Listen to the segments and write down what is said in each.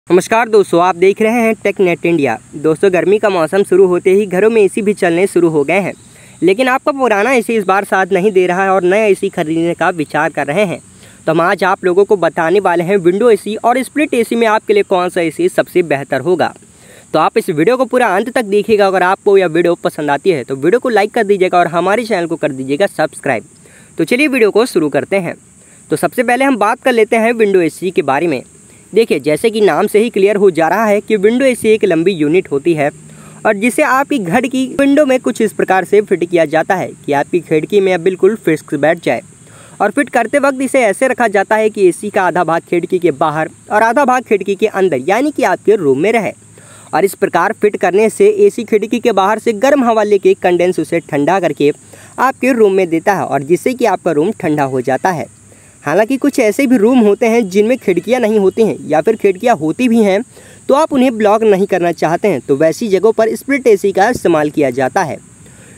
नमस्कार दोस्तों, आप देख रहे हैं टेक नेट इंडिया। दोस्तों, गर्मी का मौसम शुरू होते ही घरों में एसी भी चलने शुरू हो गए हैं, लेकिन आपका पुराना एसी इस बार साथ नहीं दे रहा है और नया एसी खरीदने का विचार कर रहे हैं। तो हम आज आप लोगों को बताने वाले हैं विंडो एसी और स्प्लिट एसी में आपके लिए कौन सा एसी सबसे बेहतर होगा। तो आप इस वीडियो को पूरा अंत तक देखिएगा। अगर आपको यह वीडियो पसंद आती है तो वीडियो को लाइक कर दीजिएगा और हमारे चैनल को कर दीजिएगा सब्सक्राइब। तो चलिए वीडियो को शुरू करते हैं। तो सबसे पहले हम बात कर लेते हैं विंडो एसी के बारे में। देखिए, जैसे कि नाम से ही क्लियर हो जा रहा है कि विंडो एसी एक लंबी यूनिट होती है और जिसे आपकी घर की विंडो में कुछ इस प्रकार से फिट किया जाता है कि आपकी खिड़की में बिल्कुल फिक्स बैठ जाए। और फिट करते वक्त इसे ऐसे रखा जाता है कि एसी का आधा भाग खिड़की के बाहर और आधा भाग खिड़की के अंदर यानी कि आपके रूम में रहे। और इस प्रकार फिट करने से एसी खिड़की के बाहर से गर्म हवा लेके कंडेंस उसे ठंडा करके आपके रूम में देता है और जिससे कि आपका रूम ठंडा हो जाता है। हालांकि कुछ ऐसे भी रूम होते हैं जिनमें खिड़कियां नहीं होती हैं या फिर खिड़कियां होती भी हैं तो आप उन्हें ब्लॉक नहीं करना चाहते हैं, तो वैसी जगहों पर स्प्लिट एसी का इस्तेमाल किया जाता है।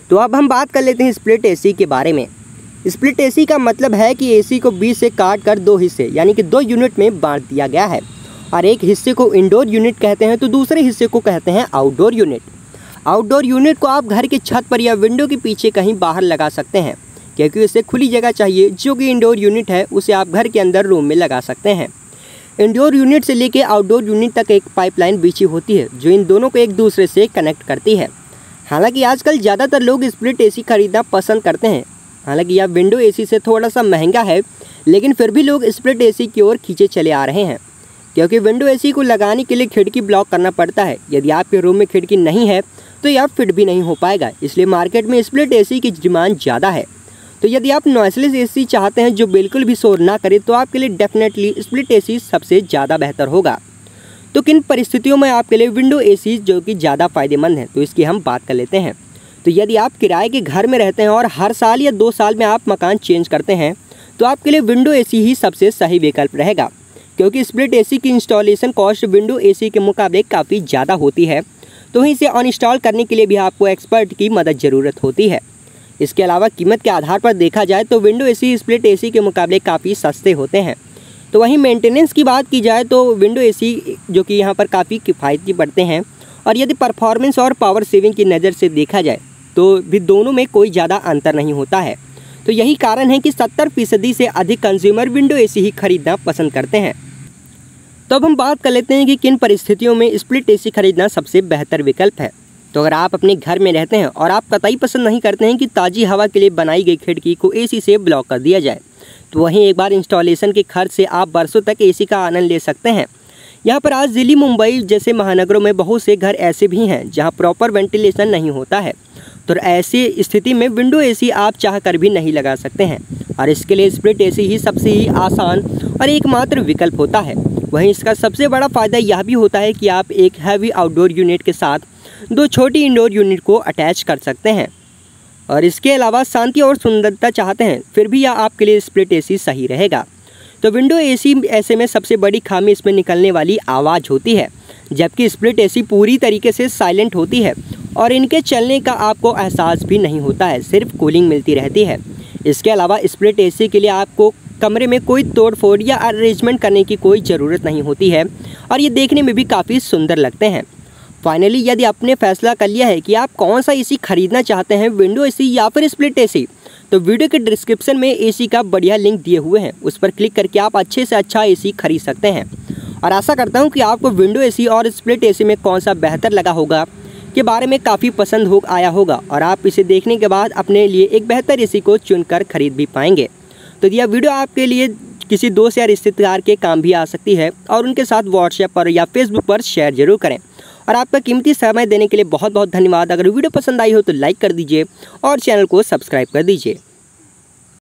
तो अब हम बात कर लेते हैं स्प्लिट एसी के बारे में। स्प्लिट एसी का मतलब है कि एसी को बीच से काट कर दो हिस्से यानी कि दो यूनिट में बांट दिया गया है और एक हिस्से को इंडोर यूनिट कहते हैं तो दूसरे हिस्से को कहते हैं आउटडोर यूनिट। आउटडोर यूनिट को आप घर की छत पर या विंडो के पीछे कहीं बाहर लगा सकते हैं, क्योंकि उसे खुली जगह चाहिए। जो कि इंडोर यूनिट है उसे आप घर के अंदर रूम में लगा सकते हैं। इंडोर यूनिट से लेकर आउटडोर यूनिट तक एक पाइपलाइन बिछी होती है जो इन दोनों को एक दूसरे से कनेक्ट करती है। हालांकि आजकल ज़्यादातर लोग स्प्लिट एसी खरीदना पसंद करते हैं। हालांकि यह विंडो एसी से थोड़ा सा महंगा है, लेकिन फिर भी लोग स्प्लिट एसी की ओर खींचे चले आ रहे हैं, क्योंकि विंडो एसी को लगाने के लिए खिड़की ब्लॉक करना पड़ता है। यदि आपके रूम में खिड़की नहीं है तो यह फिट भी नहीं हो पाएगा, इसलिए मार्केट में स्प्लिट एसी की डिमांड ज़्यादा है। तो यदि आप नॉइसलेस एसी चाहते हैं जो बिल्कुल भी शोर ना करे तो आपके लिए डेफिनेटली स्प्लिट एसी सबसे ज़्यादा बेहतर होगा। तो किन परिस्थितियों में आपके लिए विंडो एसी जो कि ज़्यादा फ़ायदेमंद है, तो इसकी हम बात कर लेते हैं। तो यदि आप किराए के घर में रहते हैं और हर साल या 2 साल में आप मकान चेंज करते हैं तो आपके लिए विंडो एसी ही सबसे सही विकल्प रहेगा, क्योंकि स्प्लिट एसी की इंस्टॉलेशन कॉस्ट विंडो एसी के मुकाबले काफ़ी ज़्यादा होती है। तो इसे अनइंस्टॉल करने के लिए भी आपको एक्सपर्ट की मदद ज़रूरत होती है। इसके अलावा कीमत के आधार पर देखा जाए तो विंडो एसी स्प्लिट एसी के मुकाबले काफ़ी सस्ते होते हैं। तो वहीं मेंटेनेंस की बात की जाए तो विंडो एसी जो कि यहाँ पर काफ़ी किफ़ायती पड़ते हैं। और यदि परफॉर्मेंस और पावर सेविंग की नज़र से देखा जाए तो भी दोनों में कोई ज़्यादा अंतर नहीं होता है। तो यही कारण है कि 70% से अधिक कंज्यूमर विंडो एसी ही खरीदना पसंद करते हैं। तो अब हम बात कर लेते हैं कि किन परिस्थितियों में स्प्लिट एसी खरीदना सबसे बेहतर विकल्प है। तो अगर आप अपने घर में रहते हैं और आप कतई पसंद नहीं करते हैं कि ताज़ी हवा के लिए बनाई गई खिड़की को एसी से ब्लॉक कर दिया जाए, तो वहीं एक बार इंस्टॉलेशन के खर्च से आप बरसों तक एसी का आनंद ले सकते हैं। यहाँ पर आज दिल्ली, मुंबई जैसे महानगरों में बहुत से घर ऐसे भी हैं जहाँ प्रॉपर वेंटिलेशन नहीं होता है। तो ऐसी स्थिति में विंडो एसी आप चाह कर भी नहीं लगा सकते हैं और इसके लिए स्प्लिट एसी ही सबसे ही आसान और एकमात्र विकल्प होता है। वहीं इसका सबसे बड़ा फ़ायदा यह भी होता है कि आप एक हैवी आउटडोर यूनिट के साथ 2 छोटी इंडोर यूनिट को अटैच कर सकते हैं। और इसके अलावा शांति और सुंदरता चाहते हैं फिर भी यह आपके लिए स्प्लिट एसी सही रहेगा। तो विंडो एसी ऐसे में सबसे बड़ी खामी इसमें निकलने वाली आवाज़ होती है, जबकि स्प्लिट एसी पूरी तरीके से साइलेंट होती है और इनके चलने का आपको एहसास भी नहीं होता है, सिर्फ कूलिंग मिलती रहती है। इसके अलावा स्प्लिट एसी के लिए आपको कमरे में कोई तोड़ फोड़ या अरेंजमेंट करने की कोई ज़रूरत नहीं होती है और ये देखने में भी काफ़ी सुंदर लगते हैं। फाइनली यदि आपने फैसला कर लिया है कि आप कौन सा एसी खरीदना चाहते हैं, विंडो एसी या फिर स्प्लिट एसी, तो वीडियो के डिस्क्रिप्शन में एसी का बढ़िया लिंक दिए हुए हैं, उस पर क्लिक करके आप अच्छे से अच्छा एसी खरीद सकते हैं। और आशा करता हूं कि आपको विंडो एसी और स्प्लिट एसी में कौन सा बेहतर लगा होगा के बारे में काफ़ी पसंद हो आया होगा और आप इसे देखने के बाद अपने लिए एक बेहतर एसी को चुनकर खरीद भी पाएंगे। तो यह वीडियो आपके लिए किसी दोस्त या रिश्तेदार के काम भी आ सकती है और उनके साथ व्हाट्सएप पर या फेसबुक पर शेयर जरूर करें। और आपका कीमती समय देने के लिए बहुत बहुत धन्यवाद। अगर वीडियो पसंद आई हो तो लाइक कर दीजिए और चैनल को सब्सक्राइब कर दीजिए।